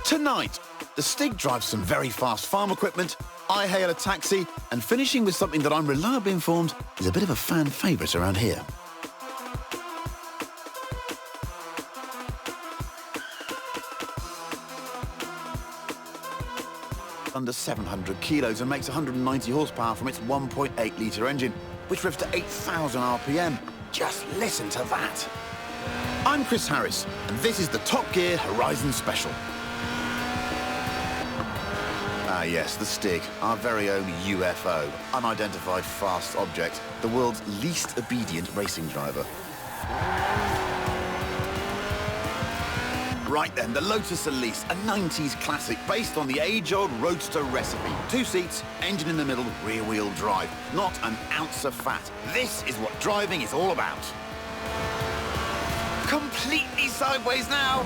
Tonight, the Stig drives some very fast farm equipment, I hail a taxi, and finishing with something that I'm reliably informed is a bit of a fan favourite around here. Under 700 kilos and makes 190 horsepower from its 1.8-litre engine, which revs to 8,000 RPM. Just listen to that. I'm Chris Harris, and this is the Top Gear Horizon Special. Ah yes, the Stig, our very own UFO, unidentified fast object, the world's least obedient racing driver. Right then, the Lotus Elise, a 90s classic based on the age-old roadster recipe. 2 seats, engine in the middle, rear-wheel drive. Not an ounce of fat. This is what driving is all about. Completely sideways now.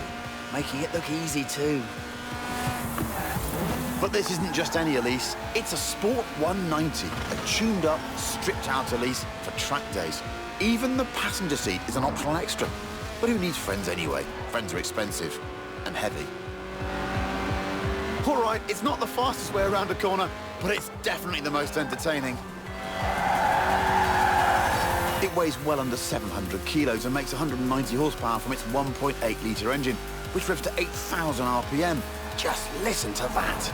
Making it look easy too. But this isn't just any Elise. It's a Sport 190, a tuned-up, stripped-out Elise for track days. Even the passenger seat is an optional extra. But who needs friends anyway? Friends are expensive and heavy. All right, it's not the fastest way around a corner, but it's definitely the most entertaining. It weighs well under 700 kilos and makes 190 horsepower from its 1.8-litre engine, which revs to 8,000 RPM. Just listen to that.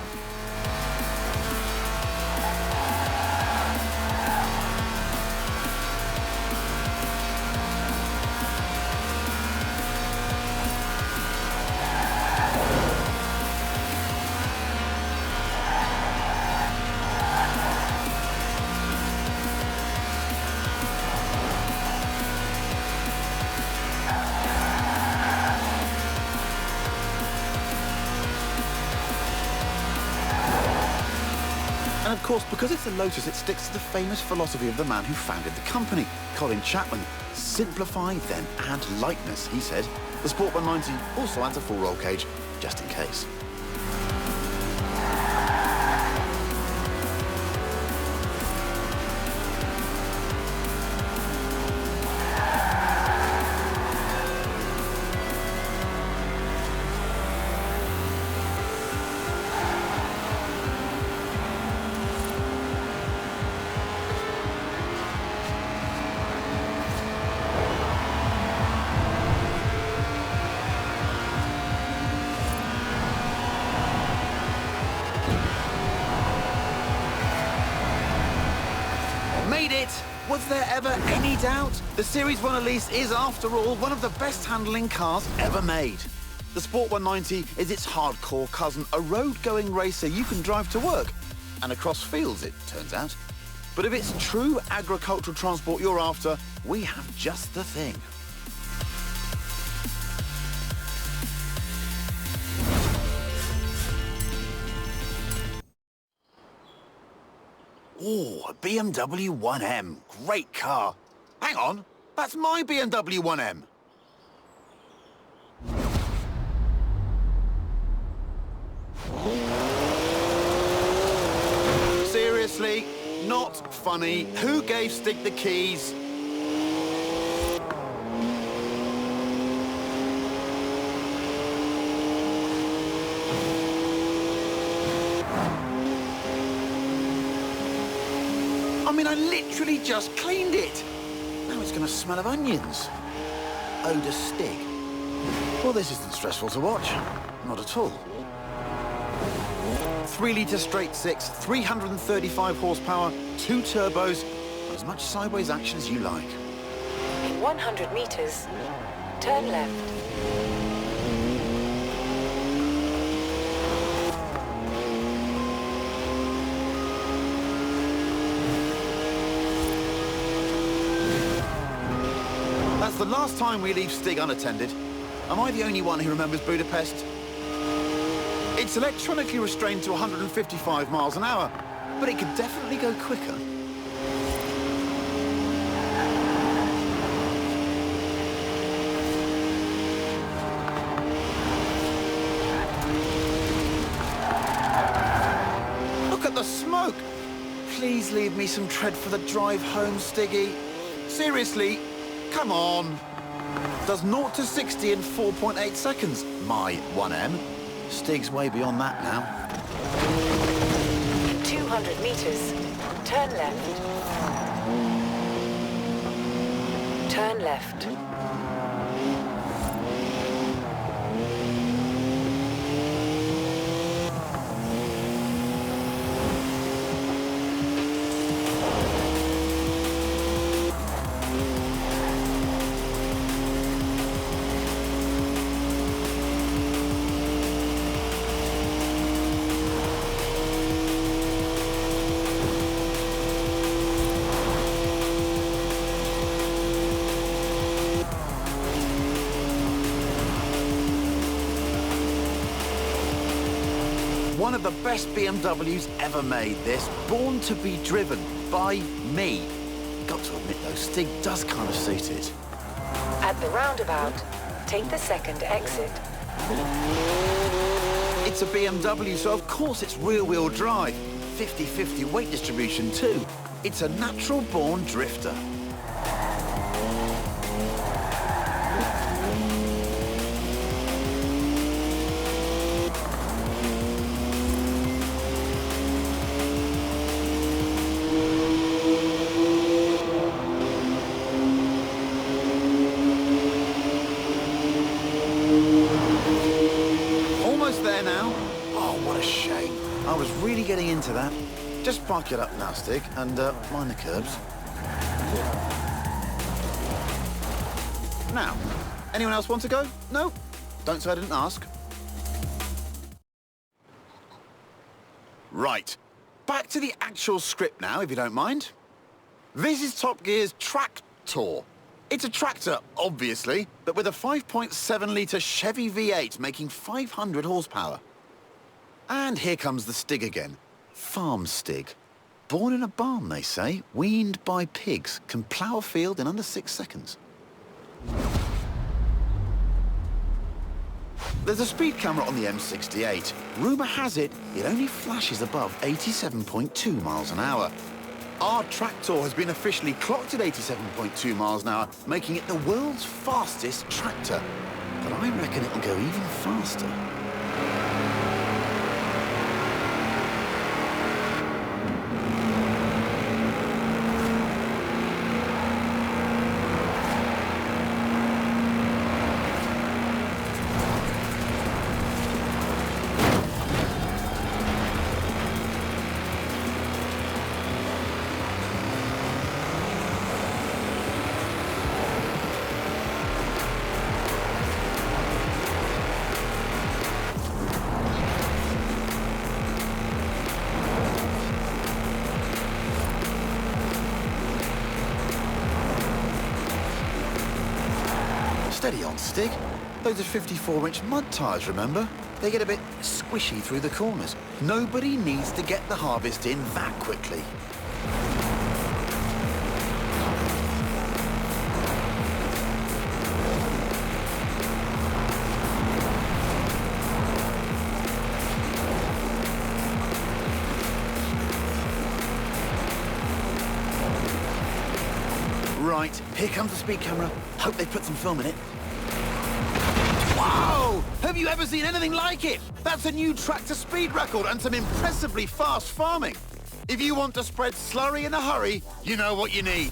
And of course, because it's a Lotus, it sticks to the famous philosophy of the man who founded the company, Colin Chapman. Simplify, then add lightness, he said. The Sport 190 also adds a full roll cage, just in case. Made it! Was there ever any doubt? The Series 1 Elise is, after all, one of the best handling cars ever made. The Sport 190 is its hardcore cousin, a road-going racer you can drive to work. And across fields, it turns out. But if it's true agricultural transport you're after, we have just the thing. Oh, a BMW 1M. Great car. Hang on, that's my BMW 1M. Seriously, not funny. Who gave Stig the keys? I mean, I literally just cleaned it. Now it's going to smell of onions. Odour Stig. Well, this isn't stressful to watch. Not at all. 3-litre straight six, 335 horsepower, 2 turbos, and as much sideways action as you like. In 100 metres, turn left. That's the last time we leave Stig unattended. Am I the only one who remembers Budapest? It's electronically restrained to 155 miles an hour, but it could definitely go quicker. Look at the smoke! Please leave me some tread for the drive home, Stiggy. Seriously, come on. Does 0 to 60 in 4.8 seconds. My 1M. Stig's way beyond that now. 200 meters. Turn left. Turn left. One of the best BMWs ever made, this. Born to be driven by me. Got to admit, though, Stig does kind of suit it. At the roundabout, take the second exit. It's a BMW, so of course it's rear-wheel drive. 50-50 weight distribution, too. It's a natural-born drifter. There now. Oh, what a shame. I was really getting into that. Just park it up now, Stig, and mind the curbs. Now, anyone else want to go? No? Don't say I didn't ask. Right. Back to the actual script now, if you don't mind. This is Top Gear's Tractor. It's a tractor, obviously, but with a 5.7-litre Chevy V8 making 500 horsepower. And here comes the Stig again. Farm Stig. Born in a barn, they say, weaned by pigs, can plough a field in under 6 seconds. There's a speed camera on the M68. Rumour has it, it only flashes above 87.2 miles an hour. Our tractor has been officially clocked at 87.2 miles an hour, making it the world's fastest tractor. But I reckon it'll go even faster. Steady on, Stig. Those are 54-inch mud tyres, remember? They get a bit squishy through the corners. Nobody needs to get the harvest in that quickly. Right, here comes the speed camera. Hope they put some film in it. Wow! Have you ever seen anything like it? That's a new tractor speed record and some impressively fast farming. If you want to spread slurry in a hurry, you know what you need.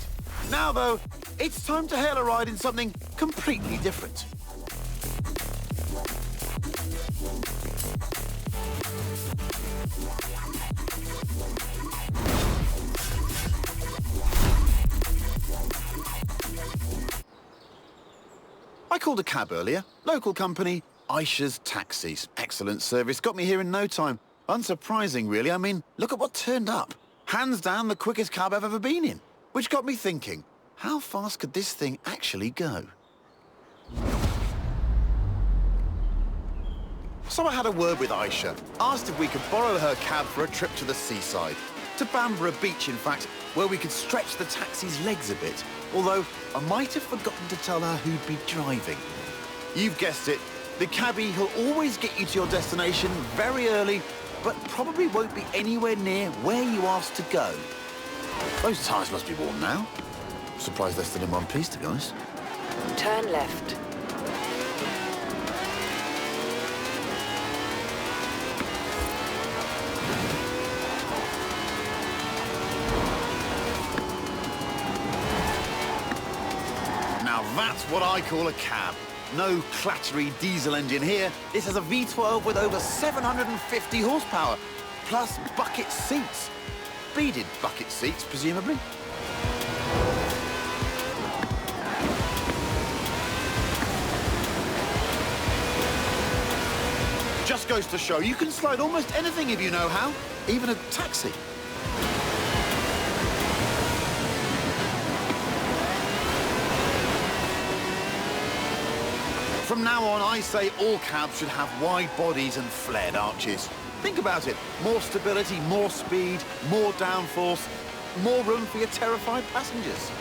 Now, though, it's time to hail a ride in something completely different. I called a cab earlier. Local company, Aisha's Taxis. Excellent service. Got me here in no time. Unsurprising, really. I mean, look at what turned up. Hands down the quickest cab I've ever been in. Which got me thinking, how fast could this thing actually go? So I had a word with Aisha. Asked if we could borrow her cab for a trip to the seaside. To Bamborough Beach, in fact, where we could stretch the taxi's legs a bit. Although, I might have forgotten to tell her who'd be driving. You've guessed it. The cabbie who'll always get you to your destination very early, but probably won't be anywhere near where you asked to go. Those tyres must be warm now. Surprised they're still in one piece, to be honest. Turn left. Now that's what I call a cab. No clattery diesel engine here. This has a V12 with over 750 horsepower, plus bucket seats. Beaded bucket seats, presumably. Just goes to show you can slide almost anything if you know how, even a taxi. From now on, I say all cabs should have wide bodies and flared arches. Think about it. More stability, more speed, more downforce, more room for your terrified passengers.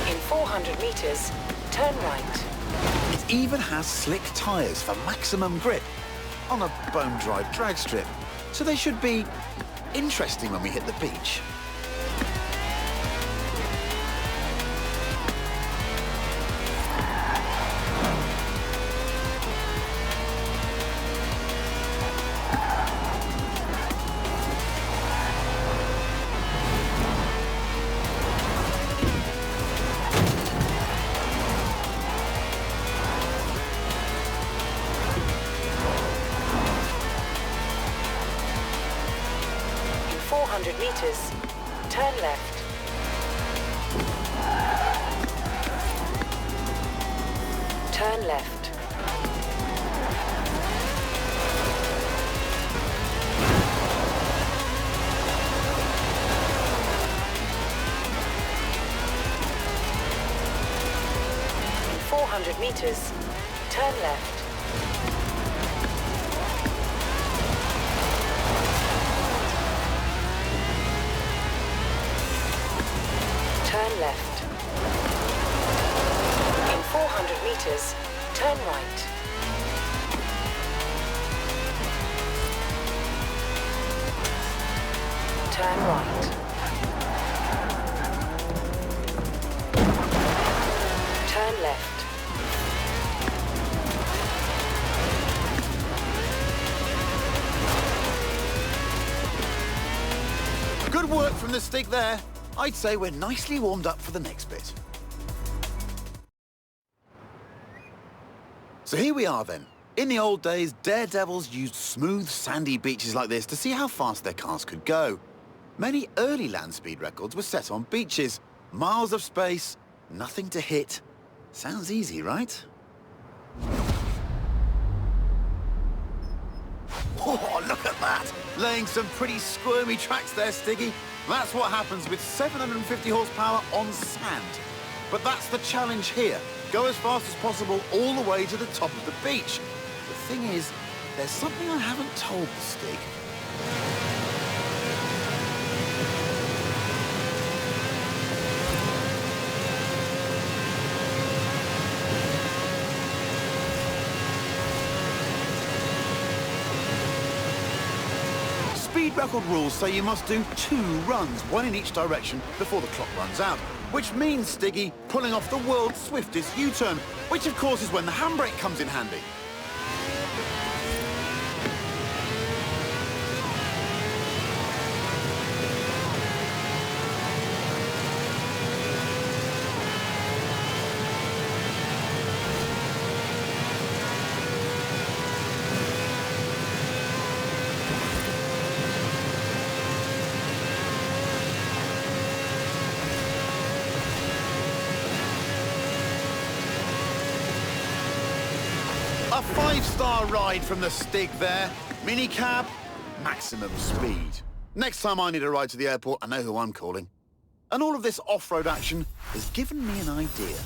In 400 meters, turn right. It even has slick tyres for maximum grip on a bone-dry drag strip. So they should be interesting when we hit the beach. In 400 meters, turn left. Turn left. In 400 meters, turn left. Turn left. In 400 meters, turn right. Turn right. Turn left. Good work from the Stig there. I'd say we're nicely warmed up for the next bit. So here we are then. In the old days, daredevils used smooth, sandy beaches like this to see how fast their cars could go. Many early land speed records were set on beaches. Miles of space, nothing to hit. Sounds easy, right? Oh, look at that! Laying some pretty squirmy tracks there, Stiggy. That's what happens with 750 horsepower on sand. But that's the challenge here. Go as fast as possible all the way to the top of the beach. The thing is, there's something I haven't told the Stig. Speed record rules say you must do 2 runs, one in each direction, before the clock runs out. Which means, Stiggy, pulling off the world's swiftest U-turn, which of course is when the handbrake comes in handy. A 5-star ride from the Stig there. Mini cab, maximum speed. Next time I need a ride to the airport, I know who I'm calling. And all of this off-road action has given me an idea.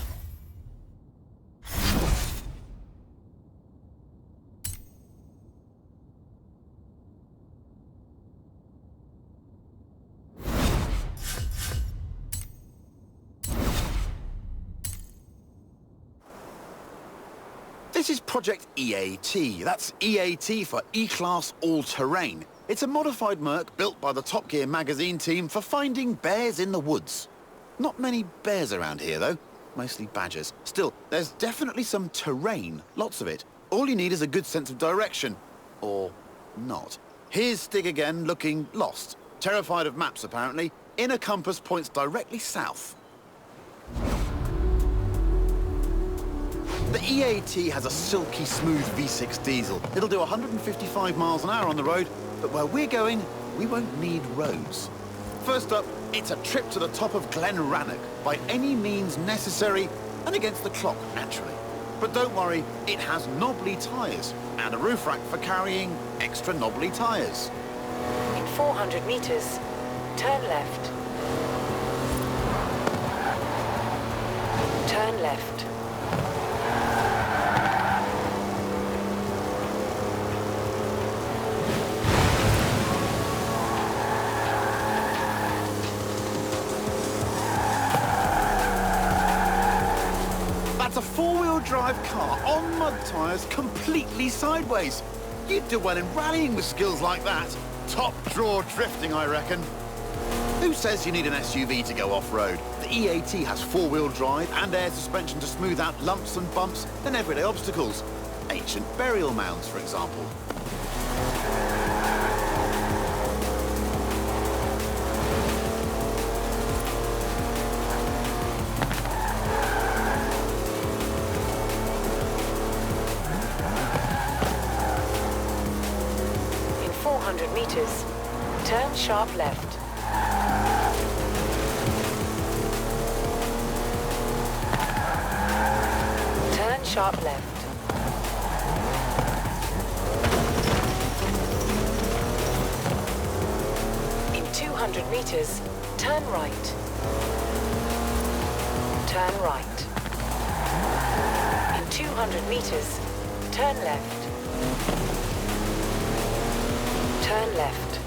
This is Project EAT. That's EAT for E-Class All-Terrain. It's a modified Merc built by the Top Gear magazine team for finding bears in the woods. Not many bears around here, though. Mostly badgers. Still, there's definitely some terrain. Lots of it. All you need is a good sense of direction. Or not. Here's Stig again, looking lost. Terrified of maps, apparently. Inner compass points directly south. The EAT has a silky smooth V6 diesel. It'll do 155 miles an hour on the road, but where we're going, we won't need roads. First up, it's a trip to the top of Glen Rannoch, by any means necessary, and against the clock, naturally. But don't worry, it has knobbly tyres, and a roof rack for carrying extra knobbly tyres. In 400 meters, turn left. Turn left. That's a four-wheel drive car on mud tyres completely sideways. You'd do well in rallying with skills like that. Top draw drifting, I reckon. Who says you need an SUV to go off-road? The EAT has four-wheel drive and air suspension to smooth out lumps and bumps and everyday obstacles. Ancient burial mounds, for example. In 400 meters, turn sharp left. Turn sharp left. In 200 meters, turn right. Turn right. In 200 meters, turn left. Turn left.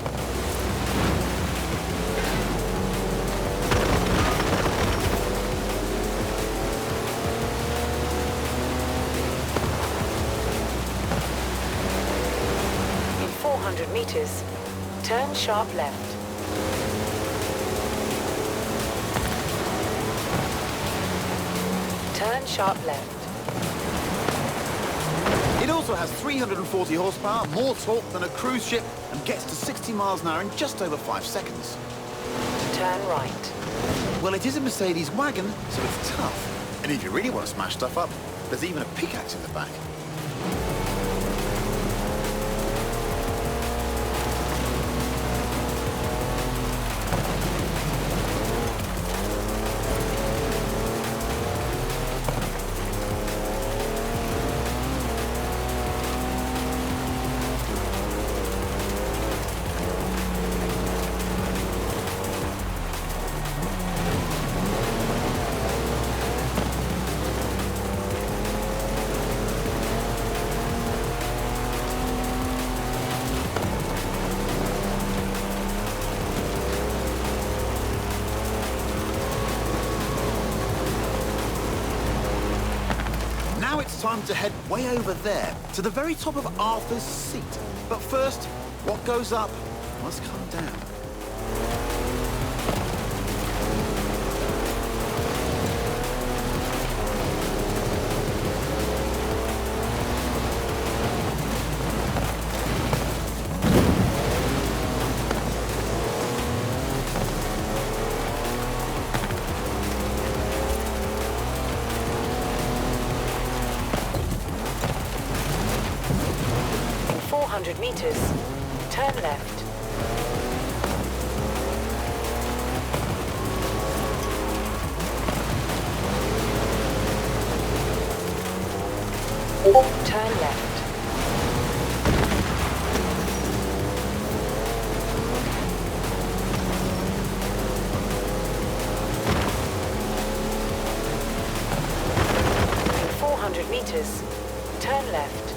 In 400 meters, turn sharp left. Turn sharp left. It also has 340 horsepower, more torque than a cruise ship, and gets to 60 miles an hour in just over 5 seconds. Turn right. Well, it is a Mercedes wagon, so it's tough. And if you really want to smash stuff up, there's even a pickaxe in the back. Now it's time to head way over there, to the very top of Arthur's Seat. But first, what goes up must come down. In 400 meters, turn left. Turn left. In 400 meters, turn left.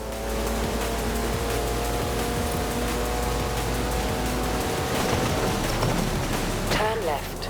Turn left.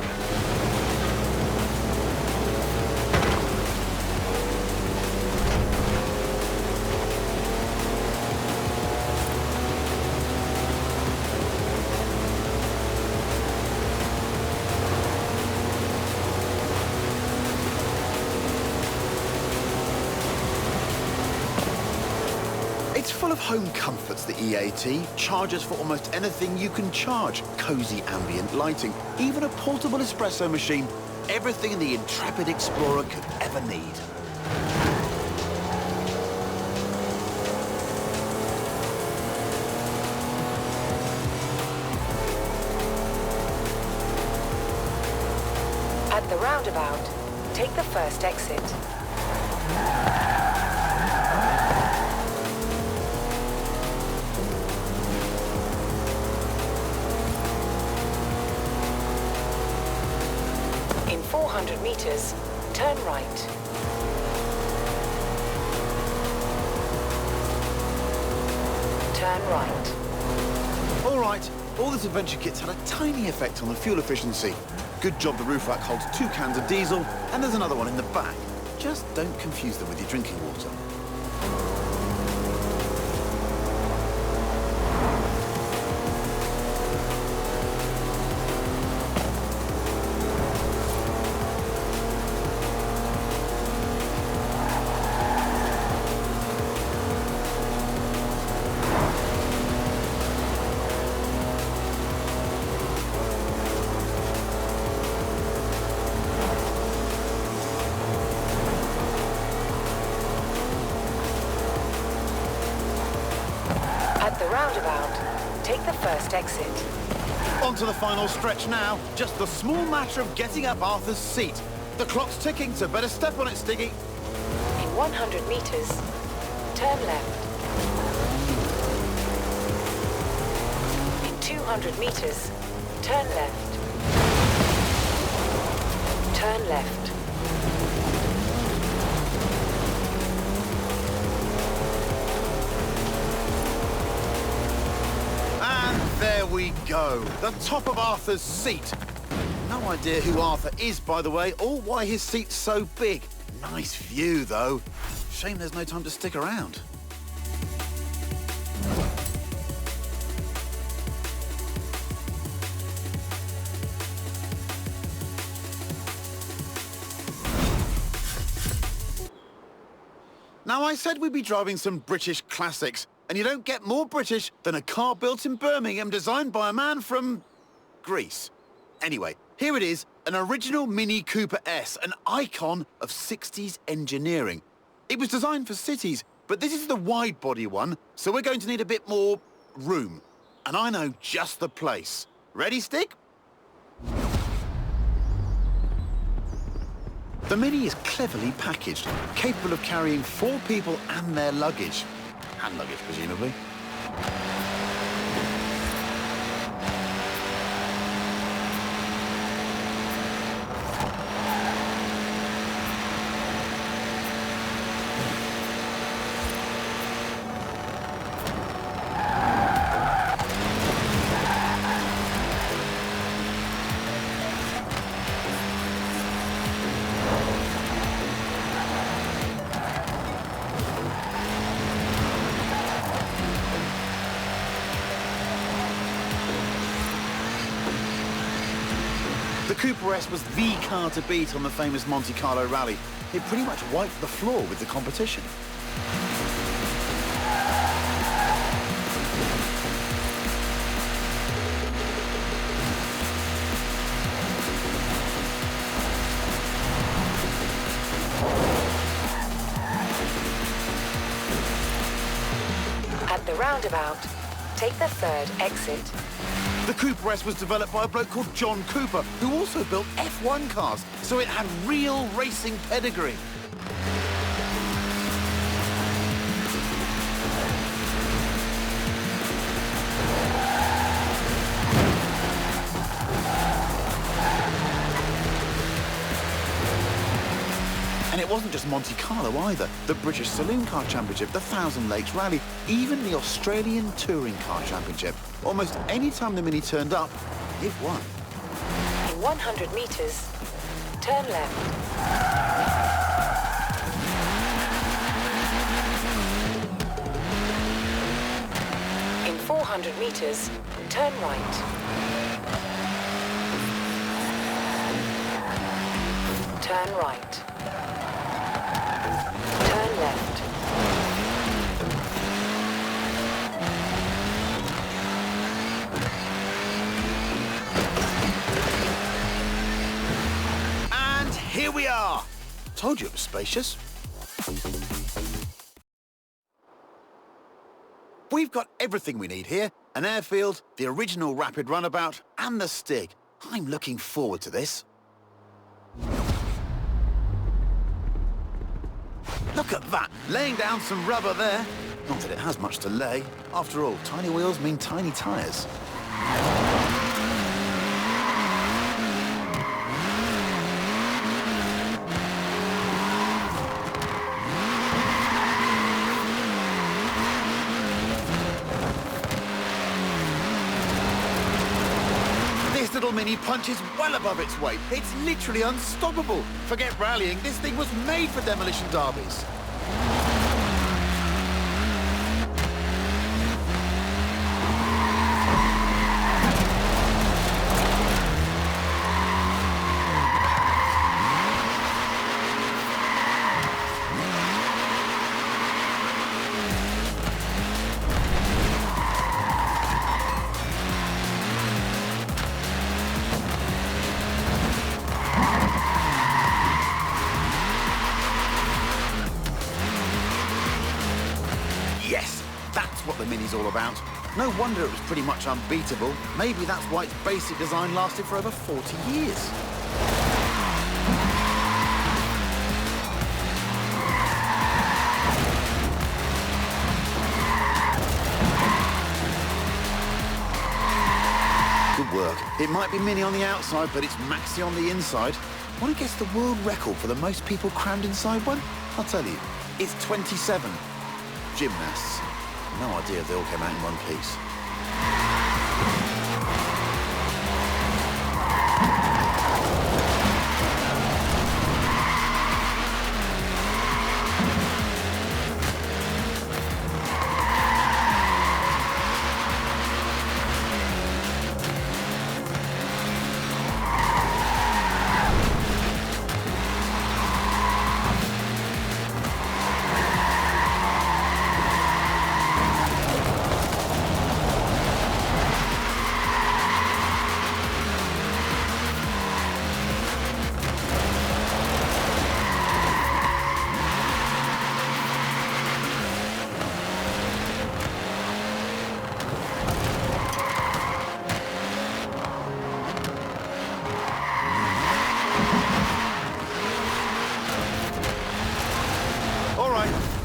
It's full of home comforts, the EAT. Chargers for almost anything you can charge. Cozy ambient lighting. Even a portable espresso machine. Everything the intrepid explorer could ever need. At the roundabout, take the first exit. In 400 meters, turn right. Turn right. All right, all this adventure kit's had a tiny effect on the fuel efficiency. Good job the roof rack holds 2 cans of diesel, and there's another one in the back. Just don't confuse them with your drinking water. At the roundabout, take the first exit. On to the final stretch now. Just the small matter of getting up Arthur's seat. The clock's ticking, so better step on it, Stiggy. In 100 meters, turn left. In 200 meters, turn left. Turn left. And there we go. The top of Arthur's seat. No idea who Arthur is, by the way, or why his seat's so big. Nice view, though. Shame there's no time to stick around. Now, I said we'd be driving some British classics, and you don't get more British than a car built in Birmingham designed by a man from Greece. Anyway, here it is, an original Mini Cooper S, an icon of 60s engineering. It was designed for cities, but this is the wide-body one, so we're going to need a bit more room. And I know just the place. Ready, Stig? The Mini is cleverly packaged, capable of carrying 4 people and their luggage. Hand luggage, presumably. The Cooper S was the car to beat on the famous Monte Carlo rally. It pretty much wiped the floor with the competition. At the roundabout, take the third exit. The Cooper S was developed by a bloke called John Cooper, who also built F1 cars, so it had real racing pedigree. And it wasn't just Monte Carlo either. The British Saloon Car Championship, the Thousand Lakes Rally, even the Australian Touring Car Championship. Almost any time the Mini turned up, it won. In 100 meters, turn left. In 400 meters, turn right. Turn right. Turn left. Told you it was spacious. We've got everything we need here. An airfield, the original rapid runabout, and the Stig. I'm looking forward to this. Look at that, laying down some rubber there. Not that it has much to lay. After all, tiny wheels mean tiny tyres. This little Mini punches well above its weight. It's literally unstoppable. Forget rallying, this thing was made for demolition derbies. Yes, that's what the Mini's all about. No wonder it was pretty much unbeatable. Maybe that's why its basic design lasted for over 40 years. Good work. It might be Mini on the outside, but it's Maxi on the inside. Want to guess the world record for the most people crammed inside one? I'll tell you, it's 27. Gymnasts. No idea if they all came out in one piece.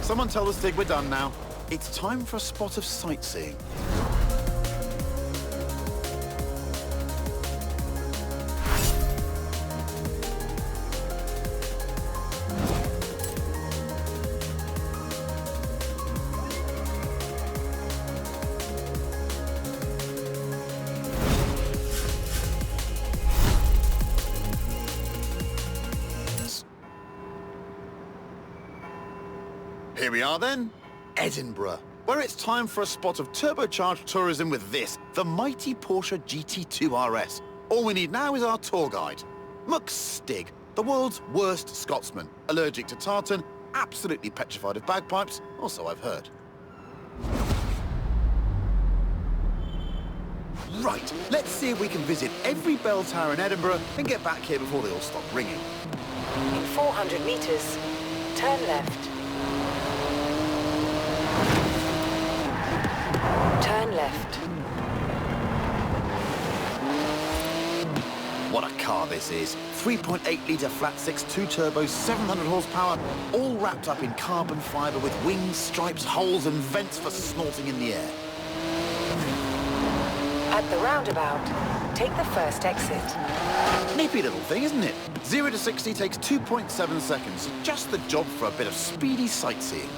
Someone tell the Stig we're done now. It's time for a spot of sightseeing. Here we are then, Edinburgh, where it's time for a spot of turbocharged tourism with this, the mighty Porsche GT2 RS. All we need now is our tour guide. Stig, the world's worst Scotsman, allergic to tartan, absolutely petrified of bagpipes, or so I've heard. Right, let's see if we can visit every bell tower in Edinburgh and get back here before they all stop ringing. In 400 meters, turn left. Turn left. What a car this is. 3.8-litre flat-six, 2-turbo, 700 horsepower, all wrapped up in carbon fibre with wings, stripes, holes and vents for snorting in the air. At the roundabout, take the first exit. Nippy little thing, isn't it? 0 to 60 takes 2.7 seconds. Just the job for a bit of speedy sightseeing.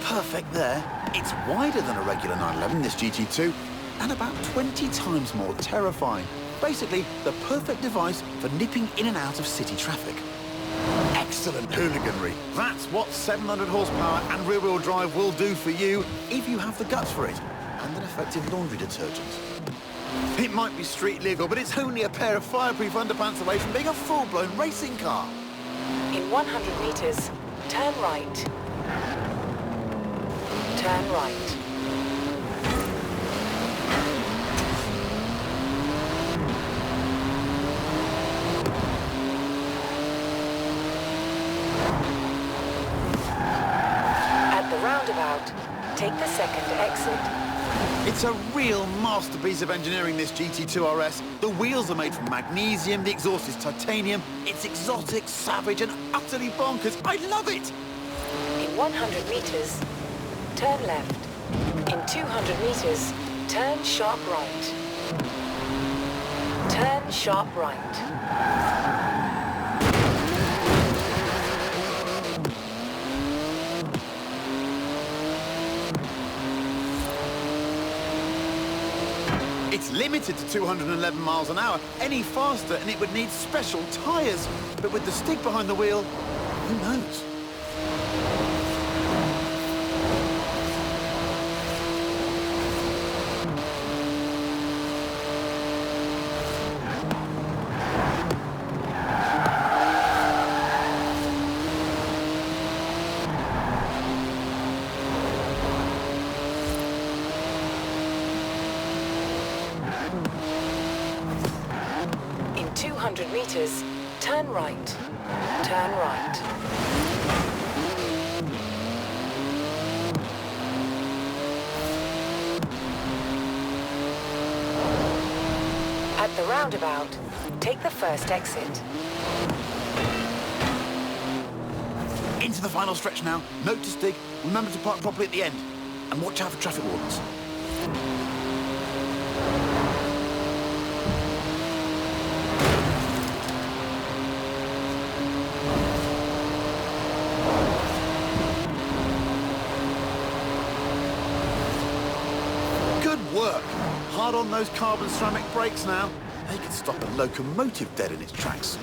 Perfect there. It's wider than a regular 911, this GT2, and about 20 times more terrifying. Basically, the perfect device for nipping in and out of city traffic. Excellent hooliganry. That's what 700 horsepower and rear-wheel drive will do for you if you have the guts for it, and an effective laundry detergent. It might be street legal, but it's only a pair of fireproof underpants away from being a full-blown racing car. In 100 meters, turn right. turn right. At the roundabout, take the second exit. It's a real masterpiece of engineering, this GT2 RS. The wheels are made from magnesium, the exhaust is titanium. It's exotic, savage, and utterly bonkers. I love it! In 100 meters, turn left. In 200 meters, turn sharp right. Turn sharp right. It's limited to 211 miles an hour. Any faster and it would need special tyres. But with the Stig behind the wheel, who knows? In 200 meters, turn right. Turn right. At the roundabout, take the first exit. Into the final stretch now. Note to Stig, remember to park properly at the end. And watch out for traffic wardens. Good work. Hard on those carbon ceramic brakes now. They could stop a locomotive dead in its tracks.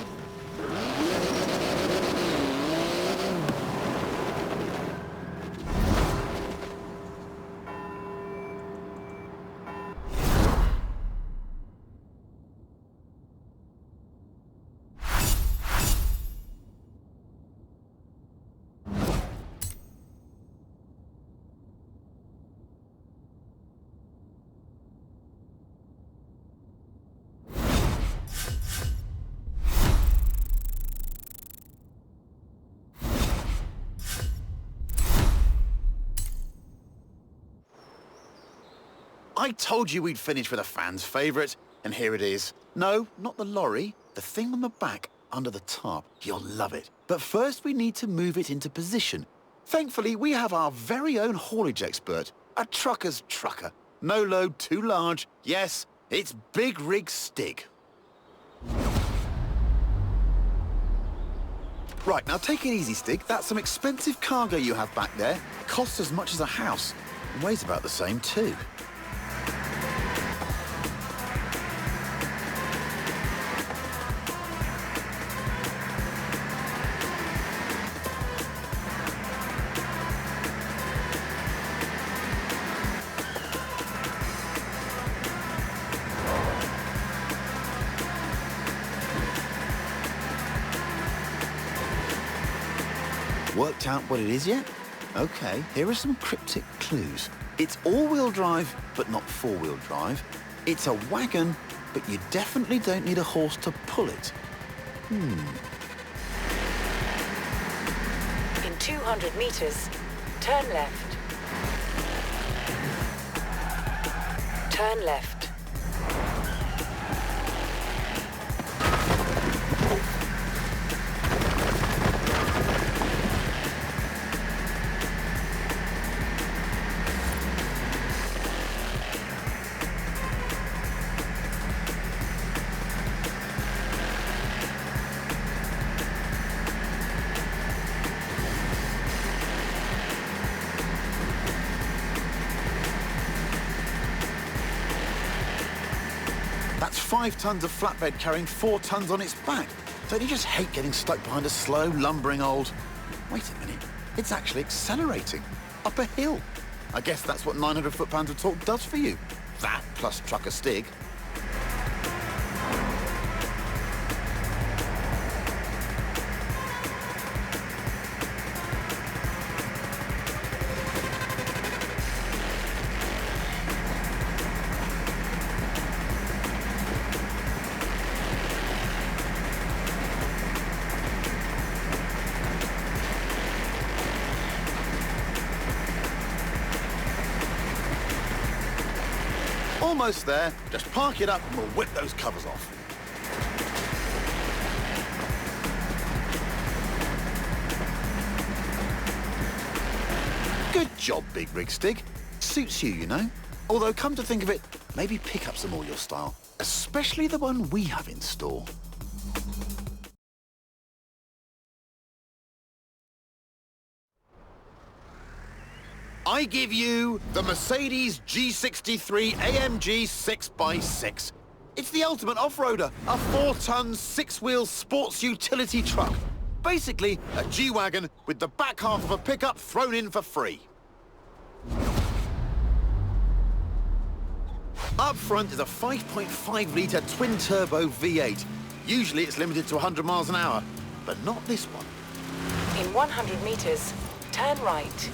I told you we'd finish with a fan's favourite, and here it is. No, not the lorry, the thing on the back, under the tarp. You'll love it. But first we need to move it into position. Thankfully, we have our very own haulage expert, a trucker's trucker. No load too large. Yes, it's Big Rig Stig. Right, now take it easy, Stig. That's some expensive cargo you have back there. Costs as much as a house. And weighs about the same, too. Worked out what it is yet? Okay, here are some cryptic clues. It's all-wheel drive, but not four-wheel drive. It's a wagon, but you definitely don't need a horse to pull it. In 200 meters, turn left. Turn left. That's 5 tons of flatbed carrying 4 tons on its back. Don't you just hate getting stuck behind a slow, lumbering old... Wait a minute, it's actually accelerating. Up a hill. I guess that's what 900 foot-pounds of torque does for you. That plus trucker Stig. almost there. Just park it up and we'll whip those covers off. Good job, Big Rig Stig. Suits you, you know. Although, come to think of it, maybe pickups are more your style. Especially the one we have in store. I give you the Mercedes G63 AMG 6x6. It's the ultimate off-roader, a 4-ton, 6-wheel sports utility truck. Basically, a G-Wagon with the back half of a pickup thrown in for free. Up front is a 5.5-litre twin-turbo V8. Usually it's limited to 100 miles an hour, but not this one. In 100 meters, turn right.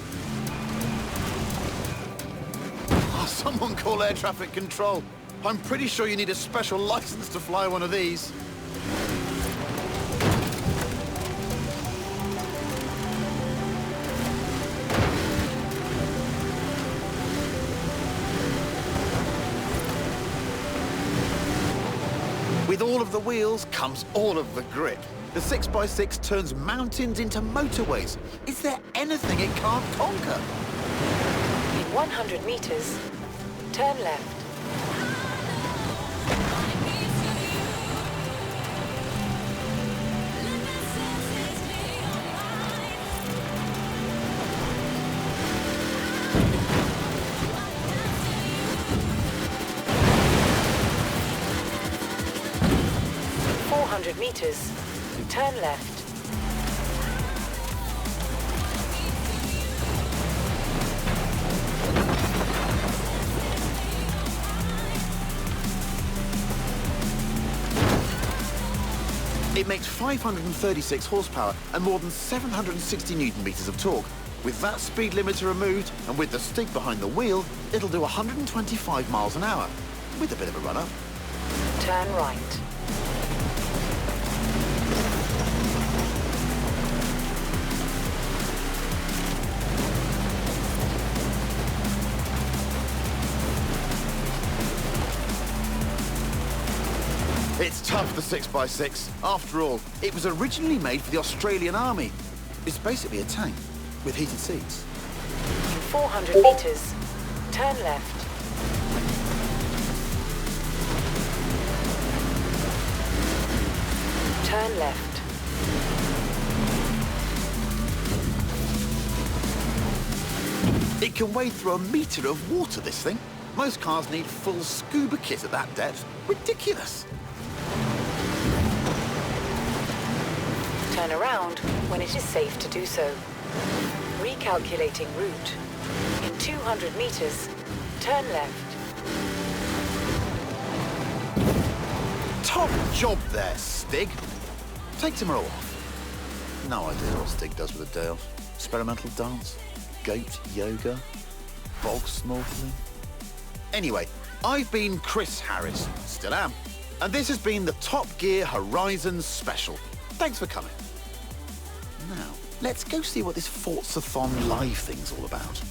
Oh, someone call air traffic control. I'm pretty sure you need a special license to fly one of these. With all of the wheels comes all of the grip. The 6x6 turns mountains into motorways. Is there anything it can't conquer? In 100 meters, turn left. Meters, turn left. It makes 536 horsepower and more than 760 newton meters of torque. With that speed limiter removed and with the Stig behind the wheel, it'll do 125 miles an hour, with a bit of a run-up. Turn right. It's tough, the 6x6. After all, it was originally made for the Australian Army. It's basically a tank with heated seats. In 400 meters, turn left. Turn left. It can wade through a metre of water, this thing. Most cars need full scuba kit at that depth. Ridiculous. Turn around when it is safe to do so. Recalculating route. In 200 meters, turn left. Top job there, Stig. Take tomorrow off. No idea what Stig does with a day off. Experimental dance, goat yoga, bog snorkeling. Anyway, I've been Chris Harris, still am, and this has been the Top Gear Horizon Special. Thanks for coming. Now, let's go see what this Forza-thon live thing's all about.